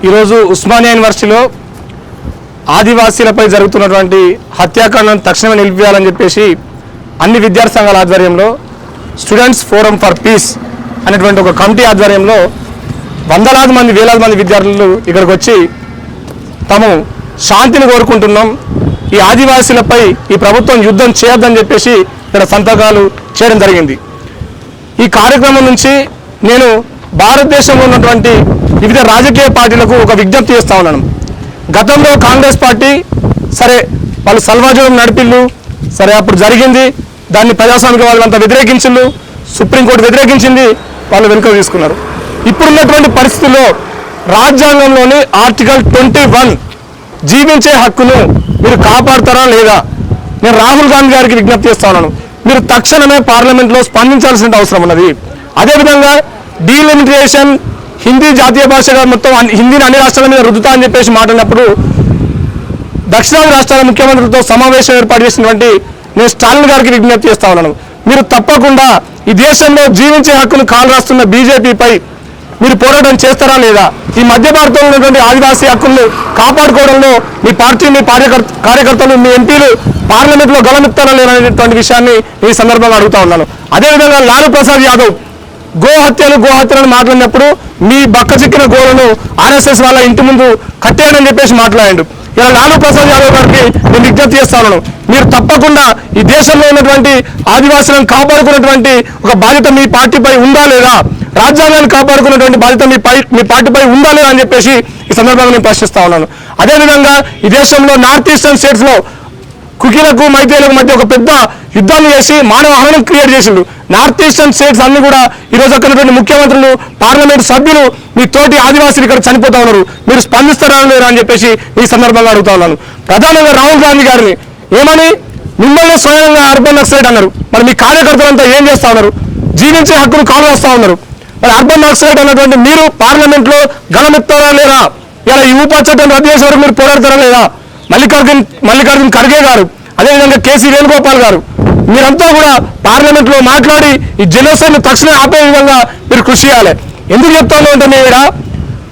ఈరోజు ఉస్మానియా యూనివర్సిటీలో ఆదివాసీలపై జరుగుతున్నటువంటి హత్యాకాండను తక్షణమే నిలిపివేయాలని చెప్పేసి అన్ని విద్యార్థి సంఘాల ఆధ్వర్యంలో స్టూడెంట్స్ ఫోరం ఫర్ పీస్ అనేటువంటి ఒక కమిటీ ఆధ్వర్యంలో వందలాది మంది వేలాది మంది విద్యార్థులు ఇక్కడికి వచ్చి తాము శాంతిని కోరుకుంటున్నాం, ఈ ఆదివాసీలపై ఈ ప్రభుత్వం యుద్ధం చేయొద్దని చెప్పేసి ఇక్కడ సంతకాలు చేయడం జరిగింది. ఈ కార్యక్రమం నుంచి నేను భారతదేశంలో ఉన్నటువంటి వివిధ రాజకీయ పార్టీలకు ఒక విజ్ఞప్తి చేస్తా ఉన్నాను. గతంలో కాంగ్రెస్ పార్టీ సరే వాళ్ళు సల్వాజులం నడిపిళ్ళు సరే అప్పుడు జరిగింది, దాన్ని ప్రజాస్వామిక వాళ్ళంతా వ్యతిరేకించిండు, సుప్రీంకోర్టు వ్యతిరేకించింది, వాళ్ళు వెనుక తీసుకున్నారు. ఇప్పుడున్నటువంటి పరిస్థితుల్లో రాజ్యాంగంలోని ఆర్టికల్ 21 జీవించే హక్కును మీరు కాపాడుతారా లేదా? నేను రాహుల్ గాంధీ గారికి విజ్ఞప్తి చేస్తా ఉన్నాను, మీరు తక్షణమే పార్లమెంట్లో స్పందించాల్సిన అవసరం ఉన్నది. అదేవిధంగా డీలిమిటేషన్ హిందీ జాతీయ భాషగా మొత్తం హిందీని అన్ని రాష్ట్రాల మీద రుద్దుతా అని చెప్పేసి మాట్లాడినప్పుడు దక్షిణాది రాష్ట్రాల ముఖ్యమంత్రులతో సమావేశం ఏర్పాటు చేసినటువంటి నేను స్టాలిన్ గారికి విజ్ఞప్తి చేస్తా ఉన్నాను, మీరు తప్పకుండా ఈ దేశంలో జీవించే హక్కును కాలు రాస్తున్న బీజేపీపై మీరు పోరాటం చేస్తారా లేదా? ఈ మధ్య భారతంలో ఉన్నటువంటి ఆదివాసీ హక్కులను కాపాడుకోవడంలో మీ పార్టీ మీ కార్యకర్తలు మీ ఎంపీలు పార్లమెంట్లో గలమెత్తారా లేదనేటువంటి విషయాన్ని ఈ సందర్భంగా అడుగుతా ఉన్నాను. అదేవిధంగా లాలూ ప్రసాద్ యాదవ్ గోహత్యలను మాట్లాడినప్పుడు మీ బక్క చిక్కిన గోలను ఆర్ఎస్ఎస్ వాళ్ళ ఇంటి ముందు కట్టేయని చెప్పేసి మాట్లాడాడు. ఇలా లాలూ ప్రసాద్ యాదవ్ గారికి నేను విజ్ఞప్తి చేస్తాను, మీరు తప్పకుండా ఈ దేశంలో ఉన్నటువంటి ఆదివాసులను కాపాడుకున్నటువంటి ఒక బాధ్యత మీ పార్టీపై ఉందా లేదా? రాజ్యాంగాన్ని కాపాడుకున్నటువంటి బాధ్యత మీ పార్టీపై ఉందా లేదా అని చెప్పేసి ఈ సందర్భంగా నేను ప్రశ్నిస్తా ఉన్నాను. అదేవిధంగా ఈ దేశంలో నార్త్ ఈస్టర్న్ స్టేట్స్ లో కుకీలకు మైతేలకు మధ్య ఒక పెద్ద యుద్ధాన్ని చేసి మానవ హరణం క్రియేట్ చేసిండు. నార్త్ ఈస్టర్న్ స్టేట్స్ అన్ని కూడా ఈరోజు అక్కడ ముఖ్యమంత్రులు పార్లమెంట్ సభ్యులు మీ తోటి ఆదివాసీలు ఇక్కడ చనిపోతా ఉన్నారు, మీరు స్పందిస్తారా లేరా అని చెప్పేసి ఈ సందర్భంగా అడుగుతా ఉన్నాను. ప్రధానంగా రాహుల్ గాంధీ గారిని ఏమని మిమ్మల్ని స్వయంగా అర్బన్ నక్సలైట్ అన్నారు, మరి మీ కార్యకర్తలంతా ఏం చేస్తా ఉన్నారు? జీవించే హక్కును కాలు వేస్తా ఉన్నారు. మరి అర్బన్ నక్సలైట్ అన్నటువంటి మీరు పార్లమెంట్ లో గలమెత్తారా లేరా? ఇలా ఈ ఊపా చట్టం రద్దు చేసే వరకు మీరు పోరాడతారా లేదా? మల్లికార్జున్ ఖర్గే గారు, అదేవిధంగా కేసీ వేణుగోపాల్ గారు, మీరంతా కూడా పార్లమెంట్ లో మాట్లాడి ఈ జనోసైడ్ తక్షణం ఆపే విధంగా మీరు కృషి చేయాలి. ఎందుకు చెప్తాను అంటే మేము ఇక్కడ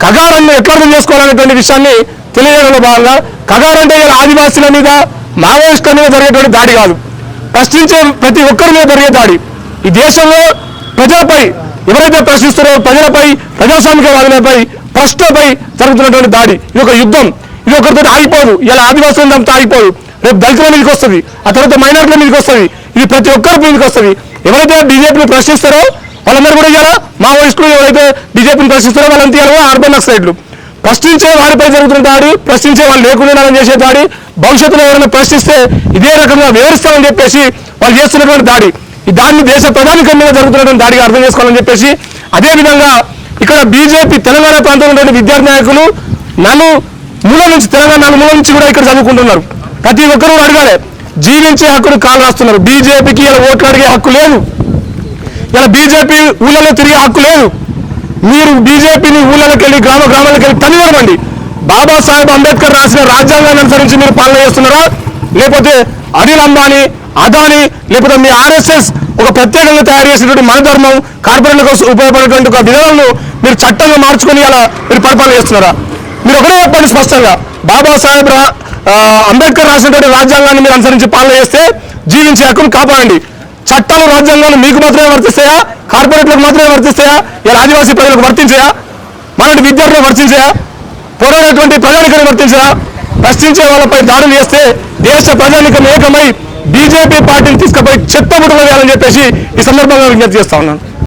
కగారాన్ని ఎట్లా అర్థం చేసుకోవాలనేటువంటి విషయాన్ని తెలియజేయడంలో భాగంగా కగార్ అంటే ఇలా ఆదివాసీల మీద మావోయిస్టుల మీద జరిగేటువంటి దాడి కాదు, ప్రశ్నించే ప్రతి ఒక్కరి మీద జరిగే దాడి. ఈ దేశంలో ప్రజలపై ఎవరైతే ప్రశ్నిస్తారో ప్రజలపై ప్రజాస్వామికవాదులపై ప్రశ్నపై జరుగుతున్నటువంటి దాడి ఇది ఒక యుద్ధం. ఇది ఒకరితో ఆగిపోదు, ఇలా ఆదివాసుల అంతా ఆగిపోదు, రేపు దళితుల మీదకి వస్తుంది, ఆ తర్వాత మైనార్టీల మీదకి వస్తుంది, ఇది ప్రతి ఒక్కరి మీదకి వస్తుంది. ఎవరైతే బీజేపీని ప్రశ్నిస్తారో వాళ్ళందరూ కూడా ఇలా మావోయిస్టులు, ఎవరైతే బీజేపీని ప్రశ్నిస్తారో వాళ్ళంతా ఇలా అర్బన్ నక్సలైట్లు. ప్రశ్నించే వారిపై జరుగుతున్న దాడి, ప్రశ్నించే వాళ్ళు లేకుండా చేసే దాడి, భవిష్యత్తులో ఎవరైనా ప్రశ్నిస్తే ఇదే రకంగా వివరిస్తామని చెప్పేసి వాళ్ళు చేస్తున్నటువంటి దాడి, ఈ దాన్ని దేశ ప్రధానికం మీద జరుగుతున్నటువంటి దాడిగా అర్థం చేసుకోవాలని చెప్పేసి, అదేవిధంగా ఇక్కడ బీజేపీ తెలంగాణ ప్రాంతంలో ఉన్నటువంటి విద్యార్థి నాయకులు మూల నుంచి తెలంగాణ మూల నుంచి కూడా ఇక్కడ చదువుకుంటున్నారు. ప్రతి ఒక్కరూ అడగాలి, జీవించే హక్కును కాలు రాస్తున్నారు. బీజేపీకి ఇలా ఓట్లు అడిగే హక్కు లేదు, ఇలా బీజేపీ ఊళ్ళలో తిరిగే హక్కు లేదు. మీరు బీజేపీని ఊళ్ళలోకి వెళ్ళి గ్రామాలకు వెళ్ళి తనివ్వండి. బాబాసాహెబ్ అంబేద్కర్ రాసిన రాజ్యాంగాన్ని అనుసరించి మీరు పాలన చేస్తున్నారా, లేకపోతే అనిల్ అంబానీ అదానీ లేకపోతే మీ ఆర్ఎస్ఎస్ ఒక ప్రత్యేకంగా తయారు చేసినటువంటి మన ధర్మం కార్పొరేట్ల కోసం ఉపయోగపడేటువంటి ఒక విధానాలను మీరు చట్టంగా మార్చుకొని అలా మీరు పరిపాలన చేస్తున్నారా? మీరు ఒకటే చెప్పండి స్పష్టంగా, బాబాసాహెబ్ అంబేద్కర్ రాసినటువంటి రాజ్యాంగాన్ని మీరు అనుసరించి పాలన చేస్తే జీవించే హక్కును కాపాడండి. చట్టాలు రాజ్యాంగాలు మీకు మాత్రమే వర్తిస్తాయా, కార్పొరేట్లకు మాత్రమే వర్తిస్తాయా, ఇలా ఆదివాసీ ప్రజలకు వర్తించాయా, మనటి విద్యార్థులకు వర్తించాయా, పోరాడేటువంటి ప్రజానికాన్ని వర్తించాయా? ప్రశ్నించే వాళ్ళపై దాడులు చేస్తే దేశ ప్రజానికం ఏకమై బీజేపీ పార్టీని తీసుకుపోయి చెత్తబుట్టలు వేయాలని చెప్పేసి ఈ సందర్భంగా విజ్ఞప్తి చేస్తా ఉన్నాను.